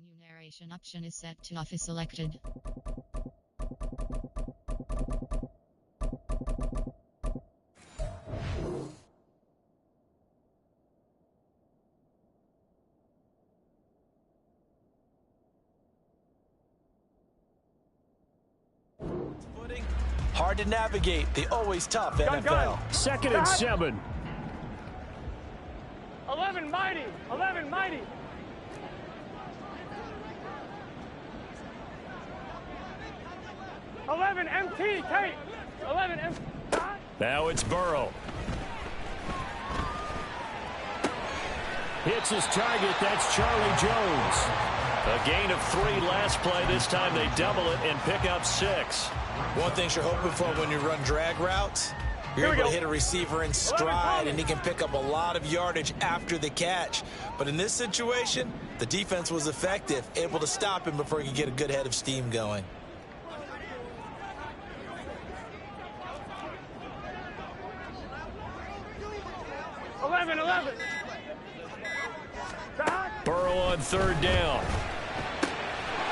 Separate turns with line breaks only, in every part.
Menu narration option is set to off is selected.
Hard to navigate. The always tough NFL.
Second and 7.
11 mighty. 11 mighty. MT, Kate. 11 MT.
Now it's Burrow. Hits his target. That's Charlie Jones. A gain of 3 last play. This time they double it and pick up 6.
One thing you're hoping for when you run drag routes, you're able to hit a receiver in stride, and he can pick up a lot of yardage after the catch. But in this situation, the defense was effective, able to stop him before he could get a good head of steam going.
Burrow on 3rd down.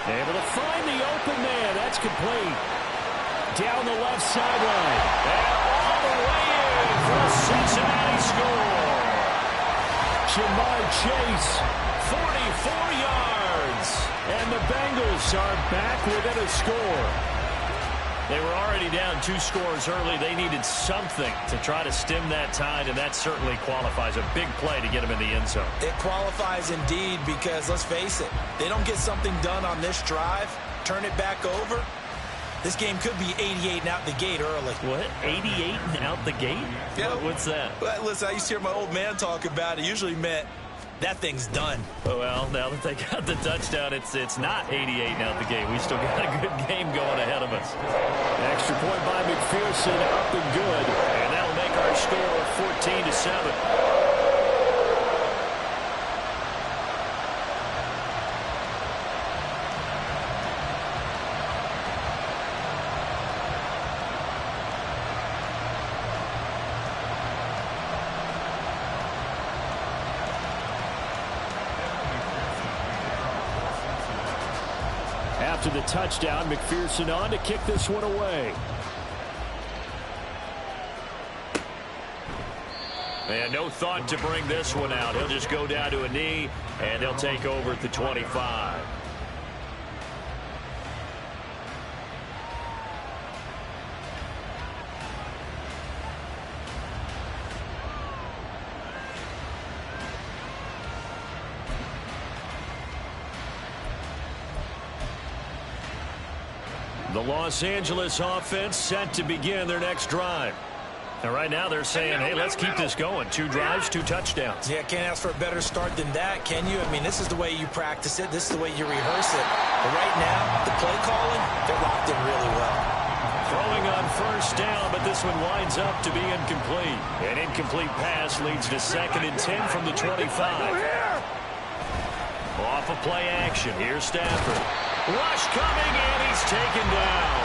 Able to find the open man. That's complete. Down the left sideline. And all the way in for a Cincinnati score. Ja'Marr Chase, 44 yards. And the Bengals are back within a score. They were already down 2 scores early. They needed something to try to stem that tide, and that certainly qualifies. A big play to get them in the end zone.
It qualifies indeed because, let's face it, they don't get something done on this drive, turn it back over, this game could be 88 and out the gate early.
What? 88 and out the gate?
Yeah.
What's that?
Well, listen, I used to hear my old man talk about it. Usually meant that thing's done.
Well, now that they got the touchdown, it's not 88 and out the gate. We still got a good game going ahead of us. Extra point by McPherson, up and good. And that'll make our score 14-7. After the touchdown, McPherson on to kick this one away. And no thought to bring this one out. He'll just go down to a knee, and they'll take over at the 25. The Los Angeles offense set to begin their next drive. And right now they're saying, hey, let's keep this going. 2 drives, 2 touchdowns.
Yeah, can't ask for a better start than that, can you? I mean, this is the way you practice it. This is the way you rehearse it. But right now, the play calling, they're locked in really well.
Throwing on 1st down, but this one winds up to be incomplete. An incomplete pass leads to 2nd and 10 from the 25. Off of play action. Here's Stafford. Rush coming, and he's taken down.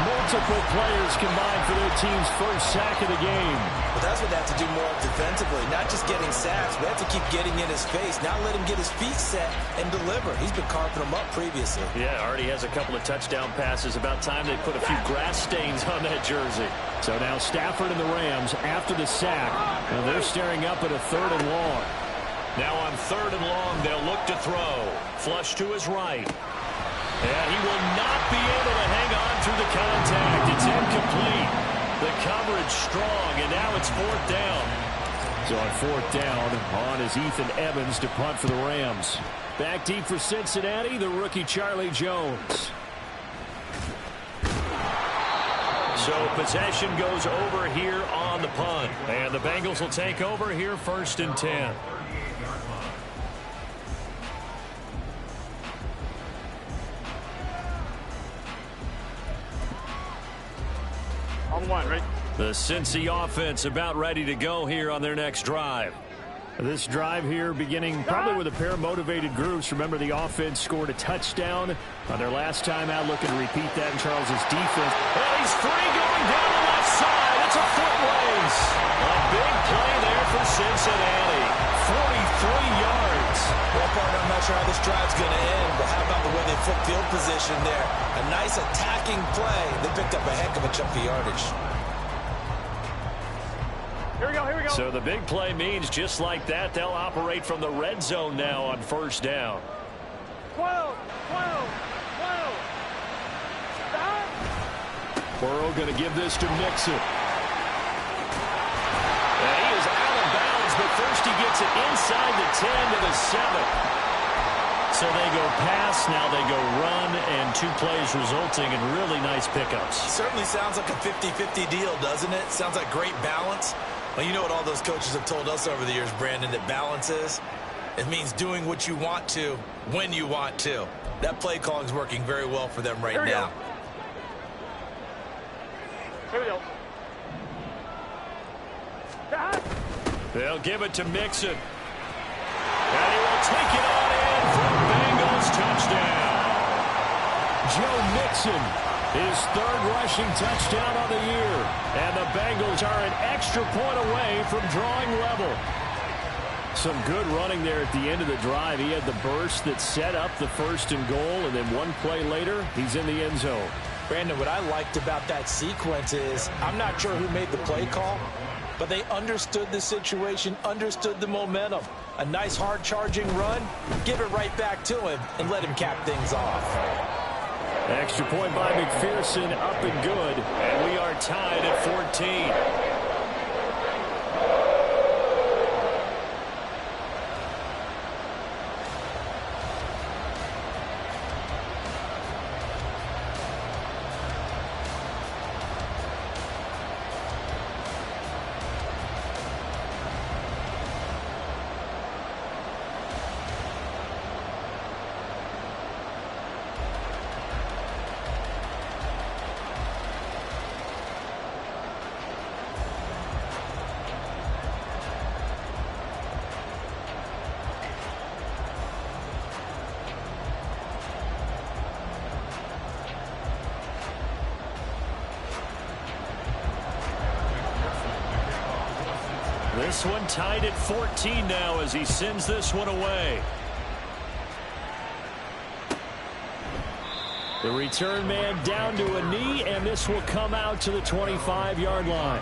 Multiple players combined for their team's first sack of the game.
But that's what they have to do more defensively, not just getting sacks. We have to keep getting in his face, not let him get his feet set and deliver. He's been carving them up previously.
Yeah, already has a couple of touchdown passes. About time they put a few grass stains on that jersey. So now Stafford and the Rams after the sack. And they're staring up at a 3rd and long. Now on 3rd and long, they'll look to throw. Flush to his right. And he will not be able to hang on through the contact. It's incomplete. The coverage strong, and now it's 4th down. So on 4th down, on is Ethan Evans to punt for the Rams. Back deep for Cincinnati, the rookie Charlie Jones. So possession goes over here on the punt. And the Bengals will take over here 1st and 10.
On 1, right?
The Cincy offense about ready to go here on their next drive. This drive here beginning probably with a pair of motivated groups. Remember, the offense scored a touchdown on their last time out. Looking to repeat that in Charles's defense. And he's free going down the left side. It's a foot race. A big play there for Cincinnati. 43 yards.
Well, partner, I'm not sure how this drive's going to end, but how about the way they flip field position there? A nice attacking play. They picked up a heck of a chunk of yardage.
Here we go, here we go.
So the big play means just like that, they'll operate from the red zone now on first down.
12, 12, 12. Stop.
Burrow going to give this to Mixon. And he is out of bounds, but first he gets it inside the 10 to the 7. So they go pass, now they go run, and 2 plays resulting in really nice pickups.
Certainly sounds like a 50-50 deal, doesn't it? Sounds like great balance. Well, you know what all those coaches have told us over the years, Brandon, that balance is? It means doing what you want to when you want to. That play calling is working very well for them right now.
Here we go.
They'll give it to Mixon. And he will take it on in for a Bengals touchdown. Joe Mixon, his 3rd rushing touchdown on the year. And the Bengals are an extra point away from drawing level. Some good running there at the end of the drive. He had the burst that set up the 1st and goal, and then 1 play later, he's in the end zone.
Brandon, what I liked about that sequence is I'm not sure who made the play call, but they understood the situation, understood the momentum. A nice hard-charging run, give it right back to him, and let him cap things off.
Extra point by McPherson, up and good, and we are tied at 14. This one tied at 14 now as he sends this one away. The return man down to a knee, and this will come out to the 25-yard line.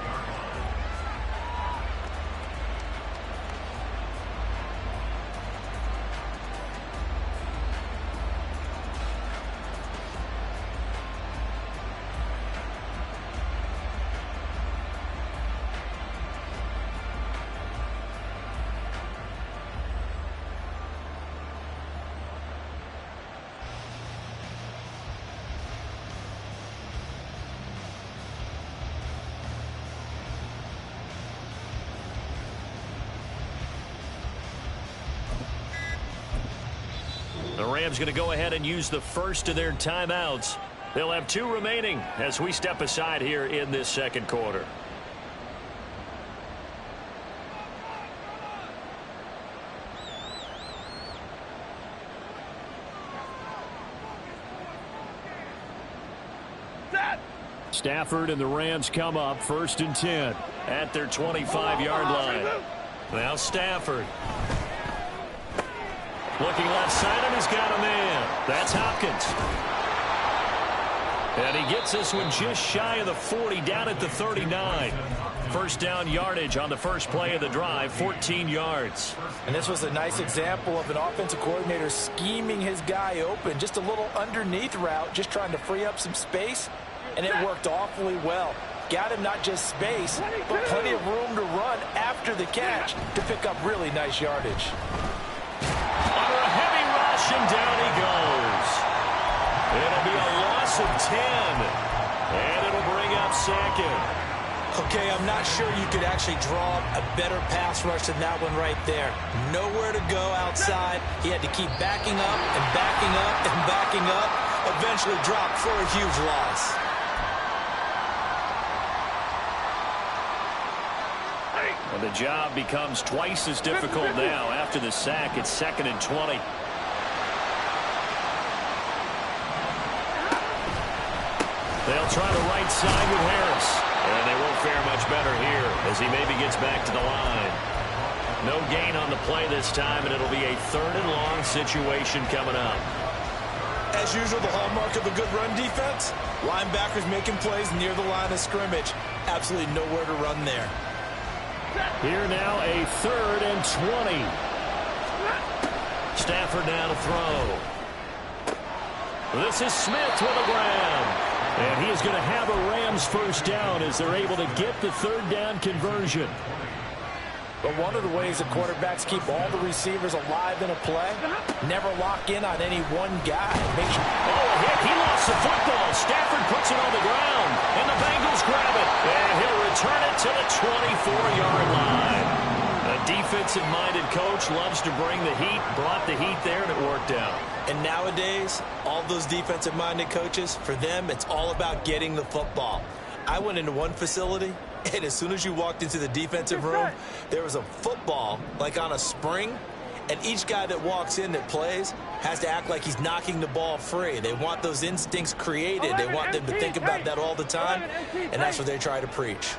The Rams going to go ahead and use the first of their timeouts. They'll have 2 remaining as we step aside here in this second quarter. Stafford and the Rams come up 1st and 10 at their 25-yard line. Now Stafford. Looking left side, and he's got a man. That's Hopkins. And he gets this one just shy of the 40, down at the 39. First down yardage on the first play of the drive, 14 yards.
And this was a nice example of an offensive coordinator scheming his guy open. Just a little underneath route, just trying to free up some space, and it worked awfully well. Got him not just space, but plenty of room to run after the catch to pick up really nice yardage.
Under a heavy rush, and down he goes. It'll be a loss of 10, and it'll bring up 2nd.
Okay, I'm not sure you could actually draw a better pass rush than that one right there. Nowhere to go outside. He had to keep backing up and backing up and backing up. Eventually dropped for a huge loss.
Well, the job becomes twice as difficult now after the sack. It's 2nd and 20. They'll try the right side with Harris. And they won't fare much better here as he maybe gets back to the line. No gain on the play this time, and it'll be a 3rd and long situation coming up.
As usual, the hallmark of a good run defense, linebackers making plays near the line of scrimmage. Absolutely nowhere to run there.
Here now, a 3rd and 20. Stafford now to throw. This is Smith with a grab. And he is going to have a Rams first down as they're able to get the 3rd down conversion.
But one of the ways that quarterbacks keep all the receivers alive in a play, never lock in on any one guy. Make sure.
Oh, a hit. He lost the football. Stafford puts it on the ground. And the Bengals grab it. And he'll return it to the 24-yard line. A defensive-minded coach loves to bring the heat. Brought the heat there, and it worked out.
And nowadays, all those defensive-minded coaches, for them, it's all about getting the football. I went into one facility, and as soon as you walked into the defensive room, there was a football, like on a spring, and each guy that walks in that plays has to act like he's knocking the ball free. They want those instincts created. They want them to think about that all the time, and that's what they try to preach.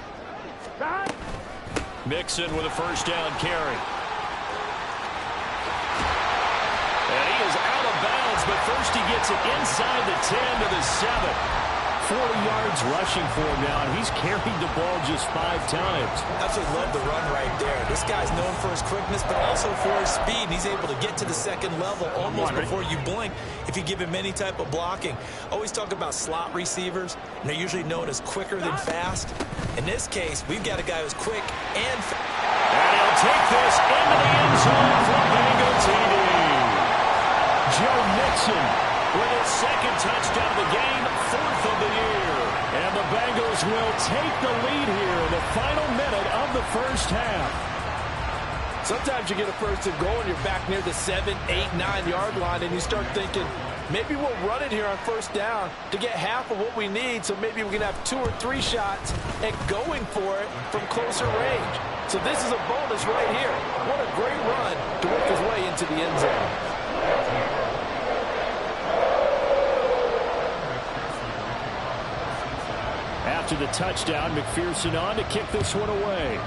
Mixon with a first down carry. And he is out of bounds, but first he gets it inside the 10 to the 7. 40 yards rushing for him now, and he's carried the ball just 5 times.
Absolutely love the run right there. This guy's known for his quickness, but also for his speed. He's able to get to the second level almost before you blink if you give him any type of blocking. Always talk about slot receivers, and they're usually known as quicker than fast. In this case, we've got a guy who's quick and fast.
And he'll take this into the end zone for Bengal TD. Joe Mixon with his 2nd touchdown of the game, 4th of the year. And the Bengals will take the lead here in the final minute of the first half.
Sometimes you get a first and goal and you're back near the 7, 8, 9-yard line, and you start thinking, maybe we'll run it here on first down to get half of what we need, so maybe we can have 2 or 3 shots at going for it from closer range. So this is a bonus right here. What a great run to work his way into the end zone.
After the touchdown, McPherson on to kick this one away.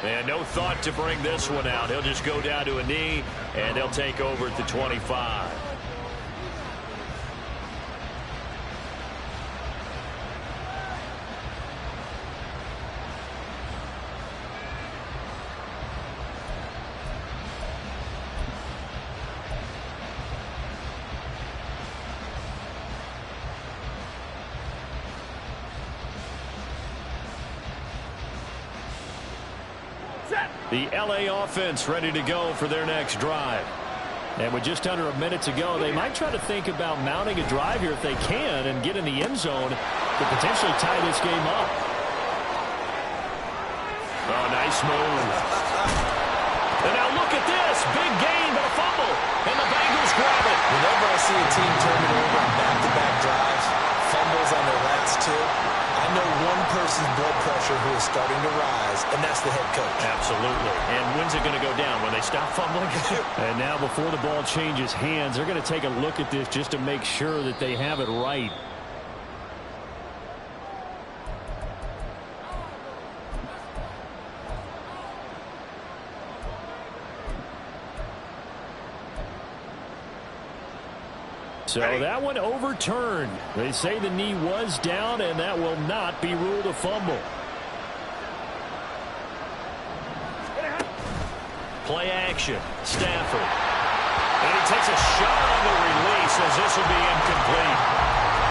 And no thought to bring this one out. He'll just go down to a knee, and they'll take over at the 25. The LA offense ready to go for their next drive. And with just under a minute to go, they might try to think about mounting a drive here if they can and get in the end zone to potentially tie this game up. Oh, nice move. And now look at this. Big gain, but a fumble. And the Bengals grab it.
Whenever I see a team turn it over on back-to-back drives, fumbles on their last 2, I know one person's blood pressure who is starting to rise, and that's the head coach.
Absolutely. And when's it going to go down? When they stop fumbling? And now before the ball changes hands, they're going to take a look at this just to make sure that they have it right. So that one overturned. They say the knee was down, and that will not be ruled a fumble. Play action. Stafford. And he takes a shot on the release as this will be incomplete.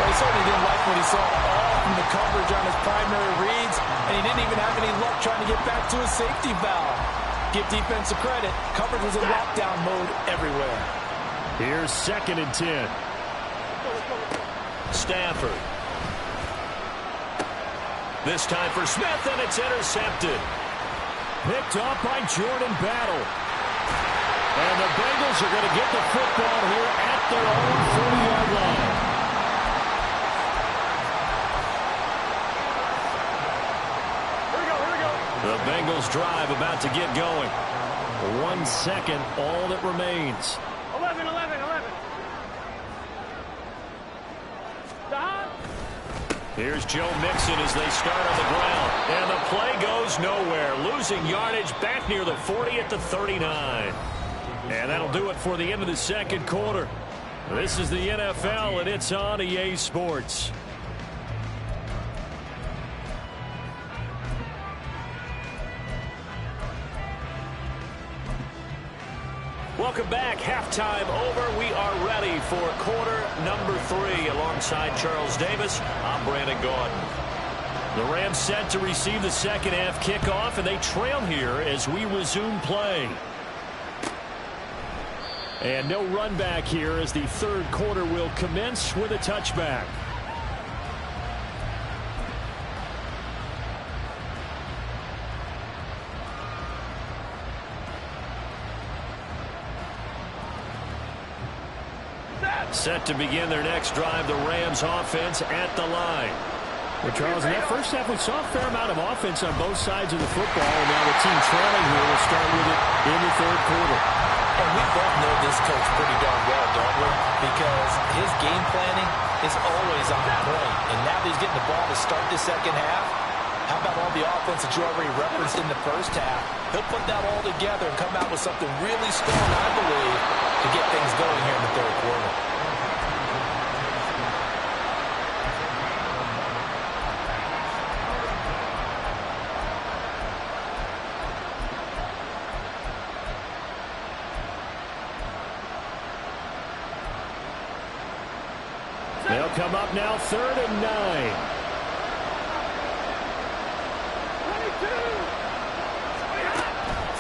Well, he certainly didn't like what he saw all from the coverage on his primary reads, and he didn't even have any luck trying to get back to his safety valve. Give defensive credit. Coverage was in lockdown mode everywhere.
Here's 2nd and 10. Stafford. This time for Smith, and it's intercepted. Picked up by Jordan Battle. And the Bengals are going to get the football here at their own 40-yard line.
Here we go.
The Bengals drive about to get going. 1 second, all that remains.
11.
Here's Joe Mixon as they start on the ground. And the play goes nowhere. Losing yardage back near the 40 at the 39. And that'll do it for the end of the second quarter. This is the NFL, and it's on EA Sports. Welcome back. Halftime over. We are ready for quarter number 3. Alongside Charles Davis, I'm Brandon Gaudin. The Rams set to receive the second half kickoff, and they trail here as we resume play. And no run back here as the third quarter will commence with a touchback. Set to begin their next drive, the Rams offense at the line. Well, Charles, in that first half, we saw a fair amount of offense on both sides of the football, and now the team trailing here will start with it in the third quarter.
And we both know this coach pretty darn well, don't we? Because his game planning is always on point. And now that he's getting the ball to start the second half, how about all the offense that you already referenced in the first half? He'll put that all together and come out with something really strong, I believe, to get things going here in the third quarter.
They'll come up now, 3rd and 9.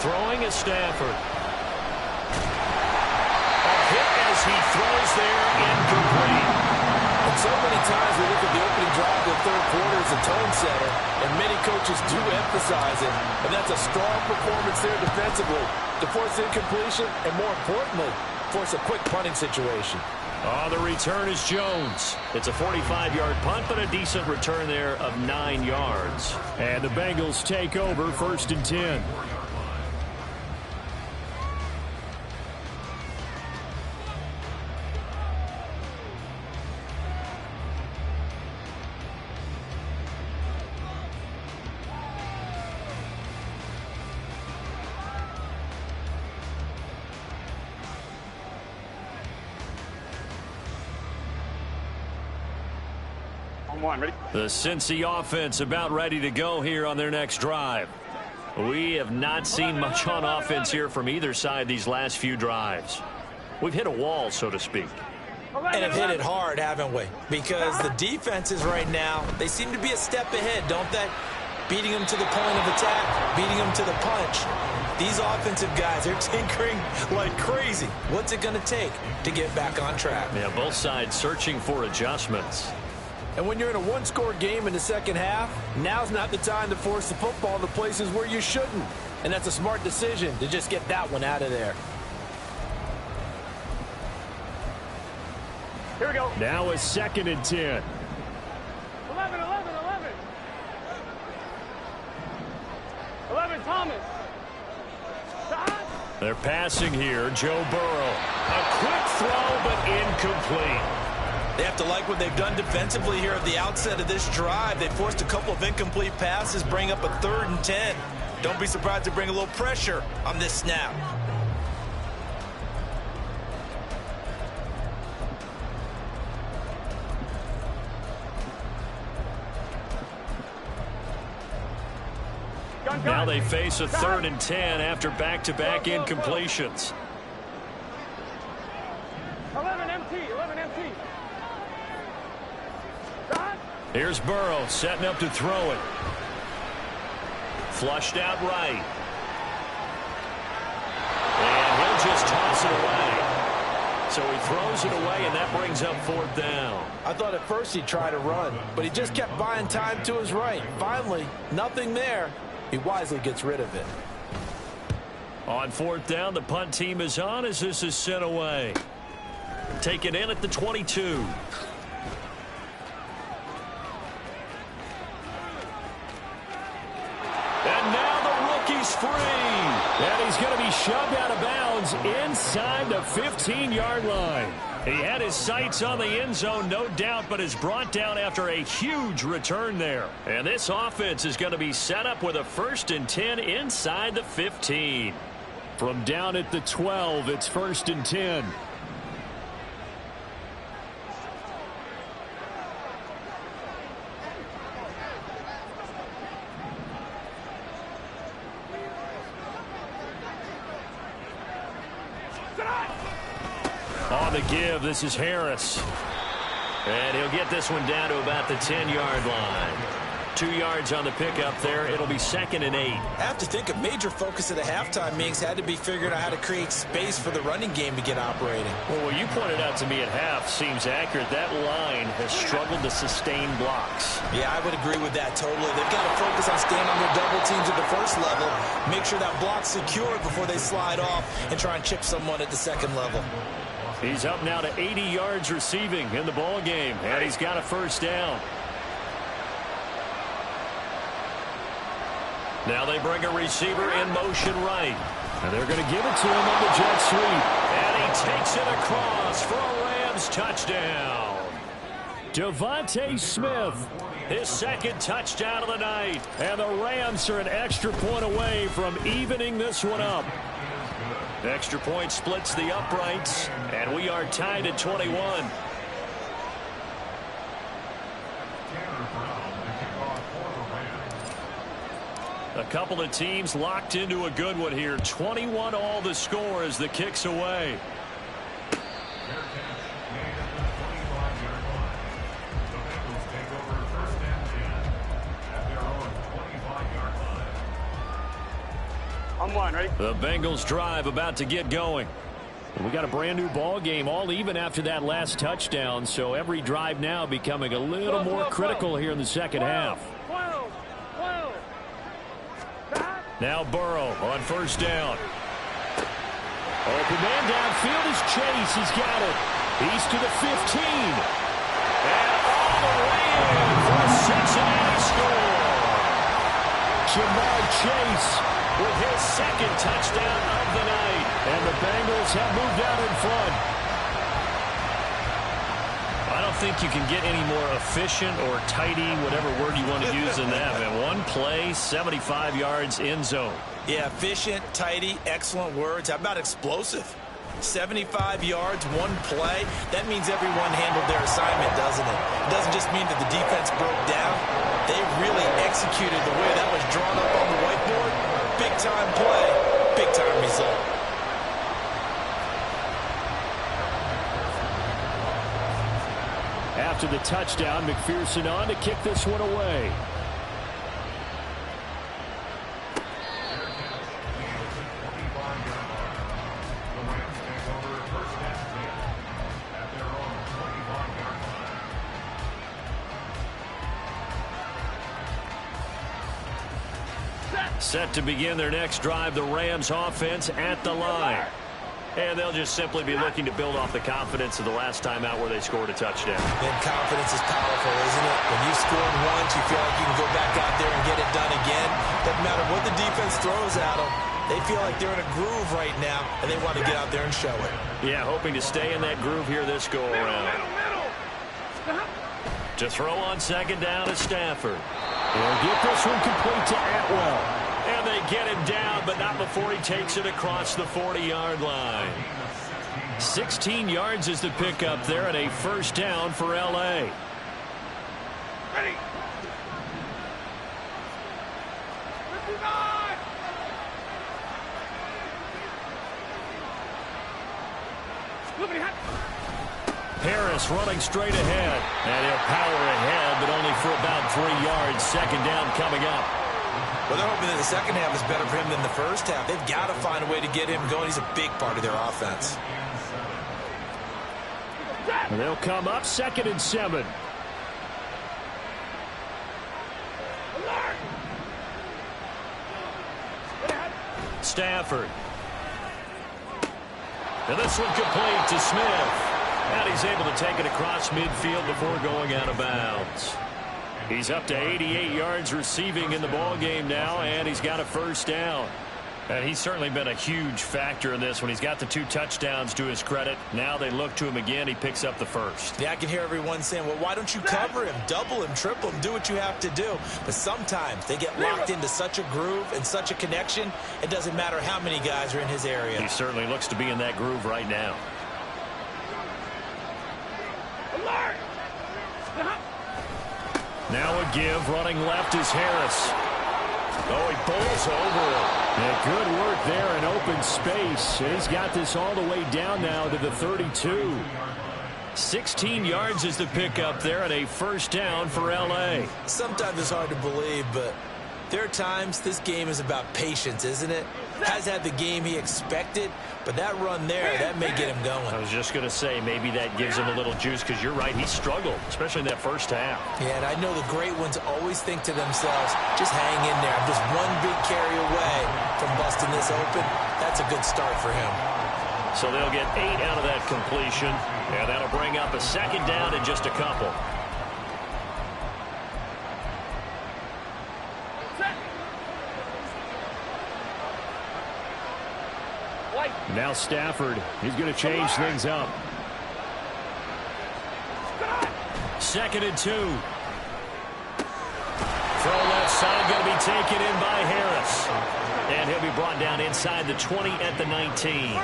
Throwing is Stafford. A hit as he throws there, incomplete.
And so many times we look at the opening drive of the third quarter as a tone setter, and many coaches do emphasize it. And that's a strong performance there defensively to force incompletion and, more importantly, force a quick punting situation.
The return is Jones. It's a 45-yard punt, but a decent return there of 9 yards. And the Bengals take over 1st and 10. The Cincy offense about ready to go here on their next drive. We have not seen much on offense here from either side these last few drives. We've hit a wall, so to speak.
And have hit it hard, haven't we? Because the defenses right now, they seem to be a step ahead, don't they? Beating them to the point of attack, beating them to the punch. These offensive guys, they're tinkering like crazy. What's it going to take to get back on track?
Yeah, both sides searching for adjustments.
And when you're in a one-score game in the second half, now's not the time to force the football to places where you shouldn't. And that's a smart decision to just get that one out of there.
Here we go.
Now a 2nd and 10.
11. Thomas.
They're passing here. Joe Burrow. A quick throw, but incomplete.
They have to like what they've done defensively here at the outset of this drive. They forced a couple of incomplete passes, bring up a 3rd and 10. Don't be surprised to bring a little pressure on this snap.
Now they face a 3rd and 10 after back-to-back incompletions.
11 MT.
Here's Burrow setting up to throw it. Flushed out right. And he'll just toss it away. So he throws it away, and that brings up 4th down.
I thought at first he'd try to run, but he just kept buying time to his right. Finally, nothing there. He wisely gets rid of it.
On 4th down, the punt team is on as this is sent away. Taken in at the 22. And now the rookie's free. And he's going to be shoved out of bounds inside the 15-yard line. He had his sights on the end zone, no doubt, but is brought down after a huge return there. And this offense is going to be set up with a 1st and 10 inside the 15. From down at the 12, it's 1st and 10. On the give, this is Harris. And he'll get this one down to about the 10-yard line. 2 yards on the pickup there. It'll be 2nd and 8.
I have to think a major focus at a halftime meetings had to be figuring out how to create space for the running game to get operating.
Well, what you pointed out to me at half seems accurate. That line has struggled to sustain blocks.
Yeah, I would agree with that totally. They've got to focus on staying on their double teams at the first level, make sure that block's secured before they slide off and try and chip someone at the second level.
He's up now to 80 yards receiving in the ball game, and he's got a 1st down. Now they bring a receiver in motion right. And they're going to give it to him on the jet sweep. And he takes it across for a Rams touchdown. Devontae Smith, his 2nd touchdown of the night. And the Rams are an extra point away from evening this one up. Extra point splits the uprights, and we are tied at 21. A couple of teams locked into a good one here. 21 all the score as the kick's away.
On one, ready?
The Bengals drive about to get going. We got a brand new ball game, all even after that last touchdown, so every drive now becoming a little more critical here in the second half. Now Burrow on 1st down. Open man downfield is Chase. He's got it. He's to the 15. And all the way in for a Cincinnati score. Jamar Chase with his 2nd touchdown of the night. And the Bengals have moved out in front. I don't think you can get any more efficient or tidy, whatever word you want to use in that. Man, one play, 75 yards in zone.
Yeah, efficient, tidy, excellent words. How about explosive? 75 yards, one play. That means everyone handled their assignment, doesn't it? It doesn't just mean that the defense broke down. They really executed the way that was drawn up on the whiteboard. Big-time play, big-time result.
After the touchdown, McPherson on to kick this one away. Set to begin their next drive, the Rams offense at the line. And they'll just simply be looking to build off the confidence of the last time out where they scored a touchdown.
And confidence is powerful, isn't it? When you scored once, you feel like you can go back out there and get it done again. Doesn't matter what the defense throws at them. They feel like they're in a groove right now, and they want to get out there and show it.
Yeah, hoping to stay in that groove here this go-around. To throw on 2nd down is Stafford. They'll get this one complete to Atwell. And they get him down, but not before he takes it across the 40-yard line. 16 yards is the pickup there, and a 1st down for L.A.
Ready. 59.
Harris running straight ahead. And he'll power ahead, but only for about 3 yards. 2nd down coming up.
Well, they're hoping that the second half is better for him than the first half. They've got to find a way to get him going. He's a big part of their offense.
And they'll come up 2nd and 7. Stafford. And this one complete to Smith. And he's able to take it across midfield before going out of bounds. He's up to 88 yards receiving in the ball game now, and he's got a 1st down. And he's certainly been a huge factor in this when he's got the 2 touchdowns to his credit. Now they look to him again. He picks up the first.
Yeah, I can hear everyone saying, well, why don't you cover him, double him, triple him, do what you have to do. But sometimes they get locked into such a groove and such a connection, it doesn't matter how many guys are in his area.
He certainly looks to be in that groove right now. Now a give, running left is Harris. Oh, he bowls over it. Yeah, good work there in open space. And he's got this all the way down now to the 32. 16 yards is the pickup there and a first down for L.A.
Sometimes it's hard to believe, but there are times this game is about patience, isn't it? Has had the game he expected, but that run there, that may get him going.
I was just going to say maybe that gives him a little juice because you're right, he struggled, especially in that first half.
Yeah, and I know the great ones always think to themselves, just hang in there. I'm just one big carry away from busting this open. That's a good start for him.
So they'll get 8 out of that completion, and that'll bring up a second down in just a couple. Now Stafford, he's going to change things up. 2nd and 2. Throw left side going to be taken in by Harris. And he'll be brought down inside the 20 at the 19.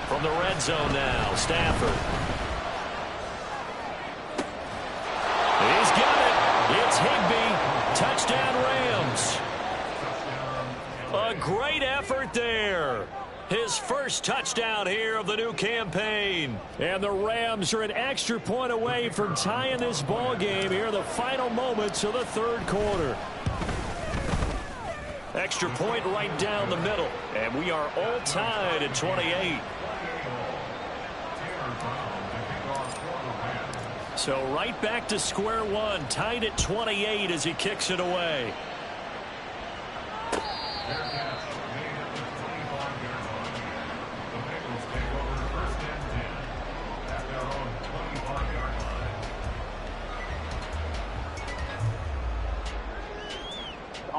From the red zone now, Stafford. He's got it. It's Higbee. Touchdown Rams. A great effort there. His first touchdown here of the new campaign. And the Rams are an extra point away from tying this ball game here in the final moments of the third quarter. Extra point right down the middle. And we are all tied at 28. So right back to square one, tied at 28 as he kicks it away.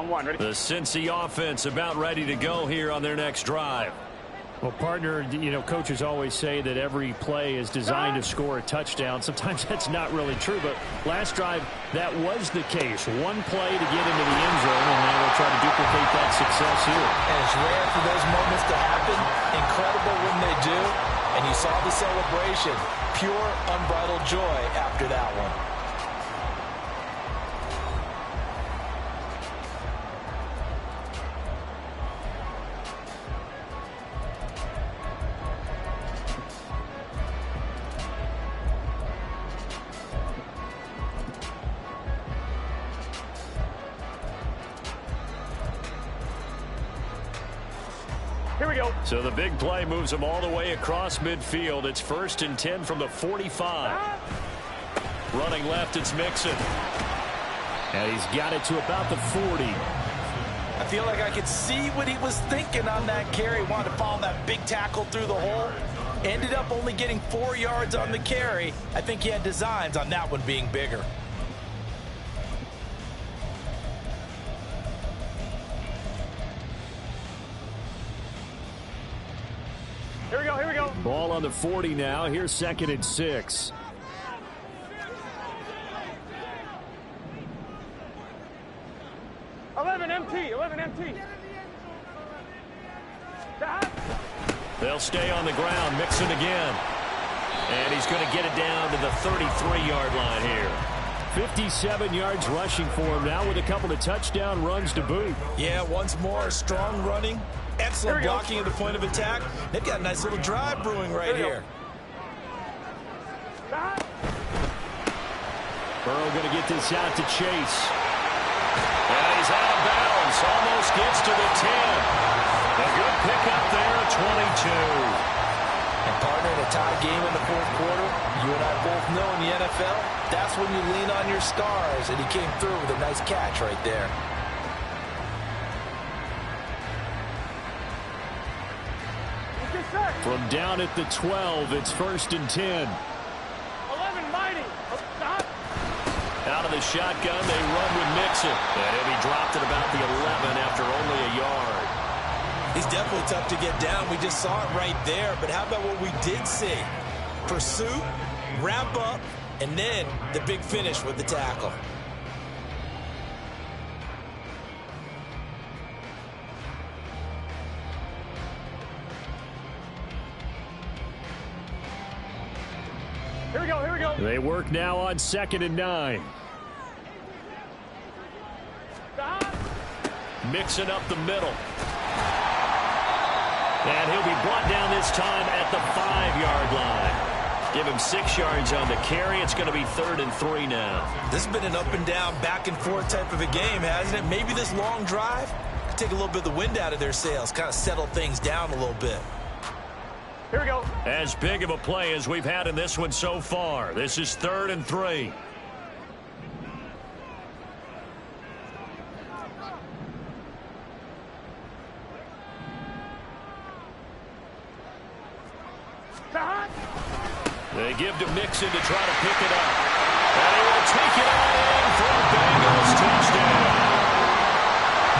Ready?
The Cincy offense about ready to go here on their next drive. Well, partner, you know, coaches always say that every play is designed to score a touchdown. Sometimes that's not really true, but last drive, that was the case. One play to get into the end zone, and now they'll try to duplicate that success here.
And it's rare for those moments to happen. Incredible when they do. And you saw the celebration. Pure, unbridled joy after that one.
Here we go.
So the big play moves them all the way across midfield. It's 1st and 10 from the 45. Running left, it's Mixon. And he's got it to about the 40.
I feel like I could see what he was thinking on that carry. Wanted to follow that big tackle through the hole. Ended up only getting 4 yards on the carry. I think he had designs on that one being bigger.
Here we go, here we go.
Ball on the 40 now. Here's 2nd and 6.
Eleven empty.
They'll stay on the ground. Mixon again. And he's going to get it down to the 33-yard line here. 57 yards rushing for him now with a couple of touchdown runs to boot.
Yeah, once more, strong running. Excellent blocking at the point of attack. They've got a nice little drive brewing right here.
Burrow going to get this out to Chase. And he's out of bounds. Almost gets to the 10. A good pickup there at 22.
And partner, in a tie game in the fourth quarter, you and I both know in the NFL, that's when you lean on your stars. And he came through with a nice catch right there.
From down at the 12, it's 1st and 10.
11 mighty.
Out of the the shotgun. They run with Mixon. And he'll be dropped at about the 11 after only a yard.
He's definitely tough to get down. We just saw it right there. But how about what we did see? Pursuit, wrap up, and then the big finish with the tackle.
Here we go, here we go.
They work now on 2nd and 9. Mixing up the middle. And he'll be brought down this time at the 5-yard line. Give him 6 yards on the carry. It's going to be 3rd and 3 now.
This has been an up and down, back and forth type of a game, hasn't it? Maybe this long drive could take a little bit of the wind out of their sails, kind of settle things down a little bit.
Here we go.
As big of a play as we've had in this one so far. This is 3rd and 3. They give to Mixon to try to pick it up. And he will take it all in for a Bengals touchdown.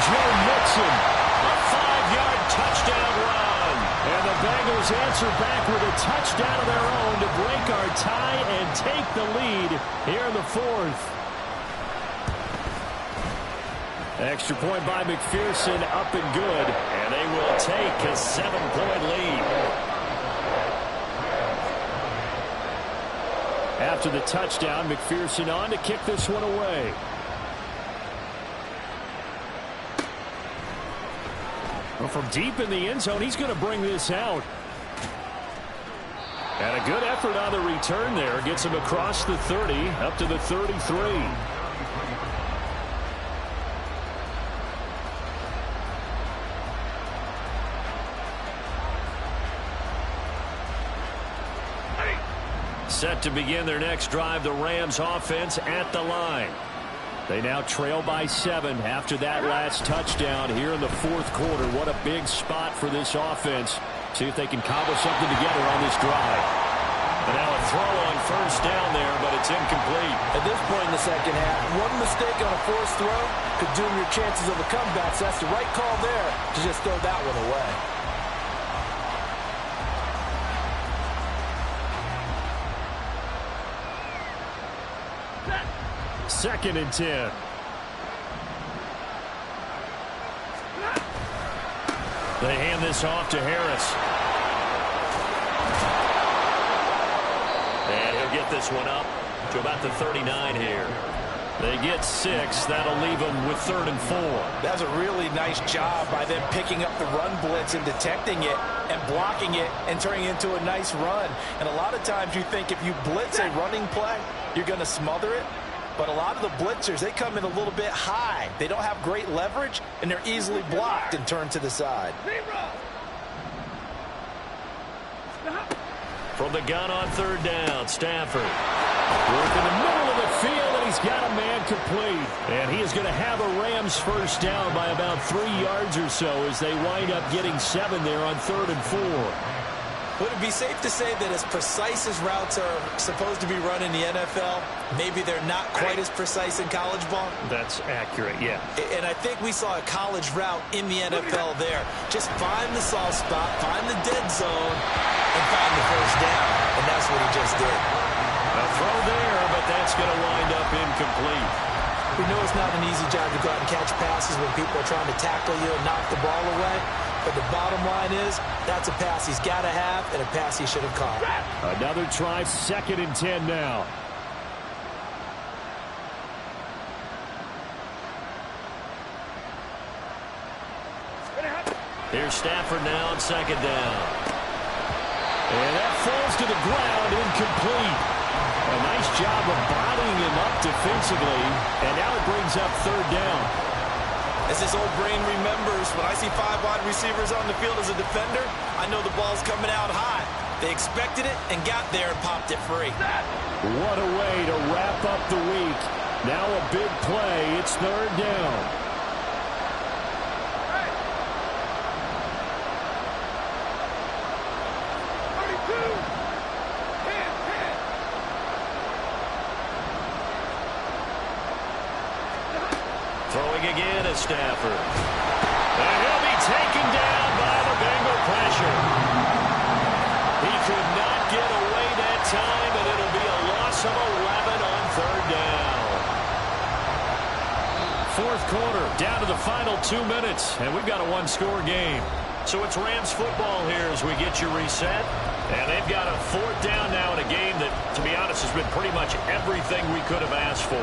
Joe Mixon, a 5-yard touchdown run. And the Bengals answer back with a touchdown of their own to break our tie and take the lead here in the 4th. Extra point by McPherson, up and good. And they will take a 7-point lead. After the touchdown, McPherson on to kick this one away. Well, from deep in the end zone, he's going to bring this out. And a good effort on the return there. Gets him across the 30, up to the 33. Set to begin their next drive, the Rams offense at the line. They now trail by 7 after that last touchdown here in the 4th quarter. What a big spot for this offense. See if they can cobble something together on this drive. And now a throw on 1st down there, but it's incomplete.
At this point in the second half, one mistake on a forced throw could doom your chances of a comeback. So that's the right call there to just throw that one away.
2nd and 10. They hand this off to Harris. And he'll get this one up to about the 39 here. They get 6. That'll leave them with 3rd and 4.
That's a really nice job by them picking up the run blitz and detecting it and blocking it and turning it into a nice run. And a lot of times you think if you blitz a running play, you're going to smother it. But a lot of the blitzers, they come in a little bit high. They don't have great leverage, and they're easily blocked and turned to the side.
From the gun on 3rd down, Stafford. Work in the middle of the field, and he's got a man complete. And he is going to have a Rams 1st down by about 3 yards or so as they wind up getting 7 there on 3rd and 4.
Would it be safe to say that as precise as routes are supposed to be run in the NFL, maybe they're not quite as precise in college ball?
That's accurate, yeah.
And I think we saw a college route in the NFL there. Just find the soft spot, find the dead zone, and find the 1st down. And that's what he just did.
A throw there, but that's going to wind up incomplete.
We know it's not an easy job to go out and catch passes when people are trying to tackle you and knock the ball away. But the bottom line is, that's a pass he's got to have and a pass he should have caught.
Another try, 2nd and 10 now. Here's Stafford now on 2nd down. And that falls to the ground, incomplete. A nice job of bodying him up defensively. And now it brings up 3rd down.
As his old brain remembers, when I see 5 wide receivers on the field as a defender, I know the ball's coming out high. They expected it and got there and popped it free.
What a way to wrap up the week. Now a big play. It's 3rd down. Throwing again is Stafford. And he'll be taken down by the Bengal pressure. He could not get away that time, and it'll be a loss of 11 on third down. Fourth quarter, down to the final 2 minutes, and we've got a one-score game. So it's Rams football here as we get you reset. And they've got a fourth down now in a game that, to be honest, has been pretty much everything we could have asked for.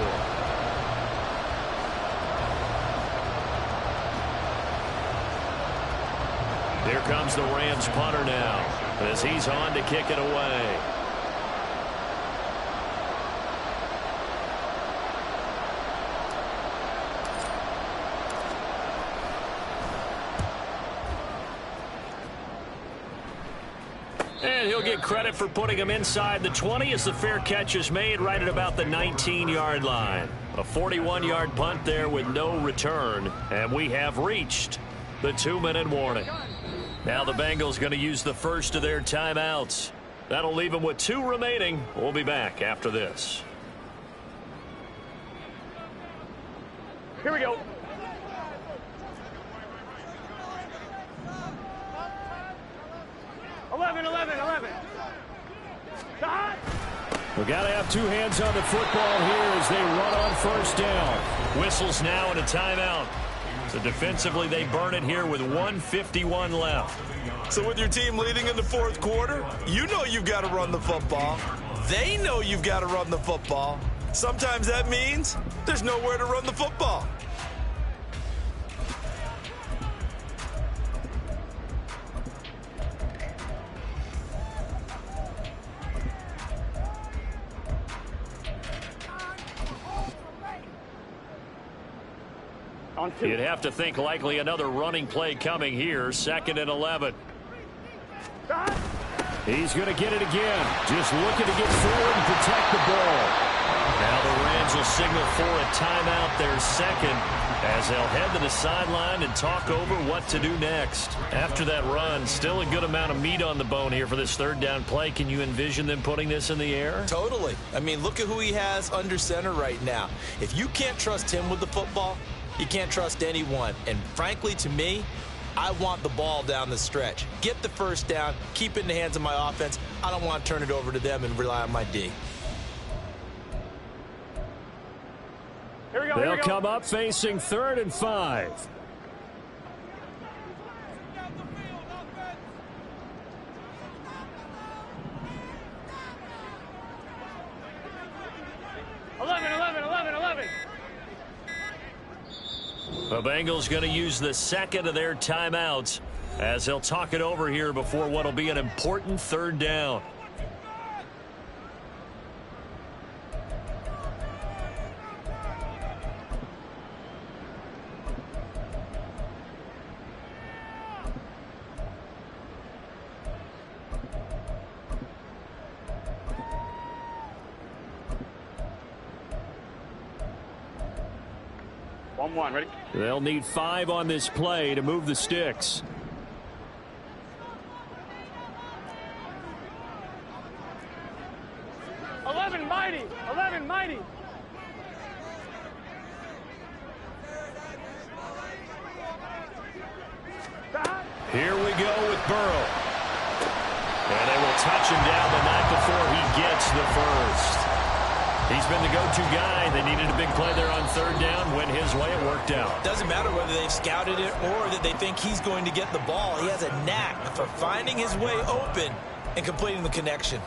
Here comes the Rams punter now as he's on to kick it away. And he'll get credit for putting him inside the 20 as the fair catch is made right at about the 19-yard line. A 41-yard punt there with no return. And we have reached the 2-minute warning. Now the Bengals going to use the first of their timeouts. That'll leave them with 2 remaining. We'll be back after this.
Here we go.
We've got to have 2 hands on the football here as they run on first down. Whistles now and a timeout. So defensively, they burn it here with 1:51 left.
So with your team leading in the fourth quarter, you know you've got to run the football. They know you've got to run the football. Sometimes that means there's nowhere to run the football.
You'd have to think likely another running play coming here. 2nd and 11. He's going to get it again. Just looking to get forward and protect the ball. Now the Rams will signal for a timeout, their second, as they'll head to the sideline and talk over what to do next. After that run, still a good amount of meat on the bone here for this third down play. Can you envision them putting this in the air?
Totally. I mean, look at who he has under center right now. If you can't trust him with the football, you can't trust anyone. And frankly, to me, I want the ball down the stretch. Get the first down, keep it in the hands of my offense. I don't want to turn it over to them and rely on my D.
Here we go.
They'll come up facing 3rd and 5. The Bengals going to use the second of their timeouts as they'll talk it over here before what will be an important third down.
One, ready?
They'll need 5 on this play to move the sticks.
Mighty.
Here we go with Burrow. And they will touch him down the night before he gets the first. He's been the go-to guy. They needed a big play there on third down. Went his way. It worked out.
Doesn't matter whether they've scouted it or that they think he's going to get the ball. He has a knack for finding his way open and completing the connection.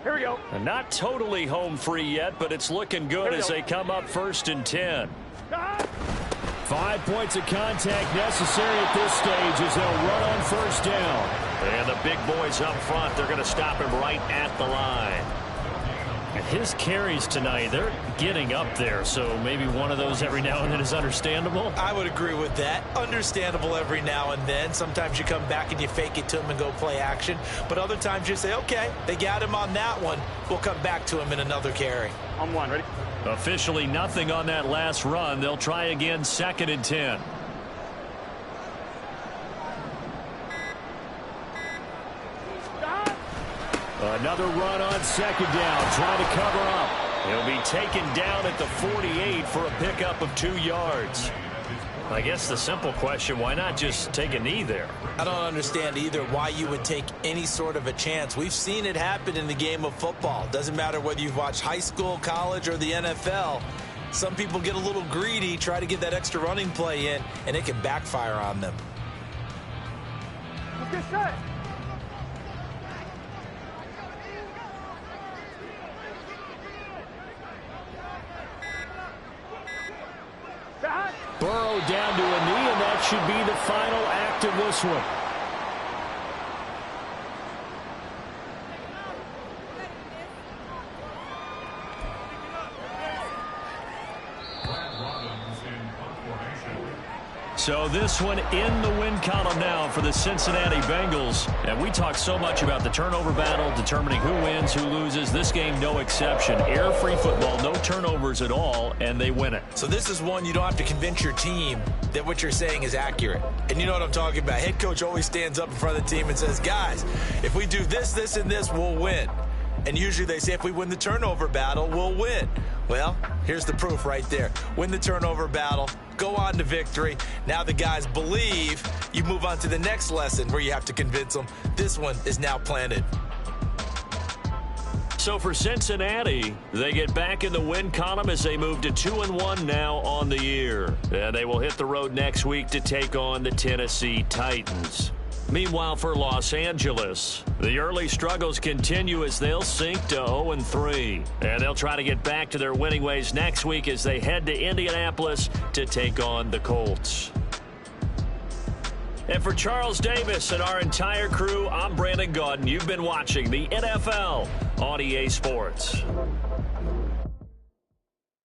Here we go.
And not totally home free yet, but it's looking good as they come up 1st and 10. 5 points of contact necessary at this stage as they'll run on first down. And the big boys up front, they're going to stop him right at the line. And his carries tonight, they're getting up there, so maybe one of those every now and then is understandable.
I would agree with that. Understandable every now and then. Sometimes you come back and you fake it to him and go play action. But other times you say, okay, they got him on that one. We'll come back to him in another carry.
On 1, ready?
Officially nothing on that last run. They'll try again 2nd and 10. Another run on 2nd down, trying to cover up. He'll be taken down at the 48 for a pickup of 2 yards. I guess the simple question, why not just take a knee there?
I don't understand either why you would take any sort of a chance. We've seen it happen in the game of football. Doesn't matter whether you've watched high school, college, or the NFL. Some people get a little greedy, try to get that extra running play in, and it can backfire on them.
Let's get set.
Burrow down to a knee, and that should be the final act of this one. So this one in the win column now for the Cincinnati Bengals. And we talk so much about the turnover battle, determining who wins, who loses. This game, no exception. Air-free football, no turnovers at all, and they win it.
So this is one you don't have to convince your team that what you're saying is accurate. And you know what I'm talking about. Head coach always stands up in front of the team and says, guys, if we do this, this, and this, we'll win. And usually they say if we win the turnover battle, we'll win. Well, here's the proof right there. Win the turnover battle, go on to victory. Now the guys believe. You move on to the next lesson where you have to convince them. This one is now planted.
So for Cincinnati, they get back in the win column as they move to 2-1 now on the year. And they will hit the road next week to take on the Tennessee Titans. Meanwhile, for Los Angeles, the early struggles continue as they'll sink to 0-3. And they'll try to get back to their winning ways next week as they head to Indianapolis to take on the Colts. And for Charles Davis and our entire crew, I'm Brandon Gaudin. You've been watching the NFL on EA Sports.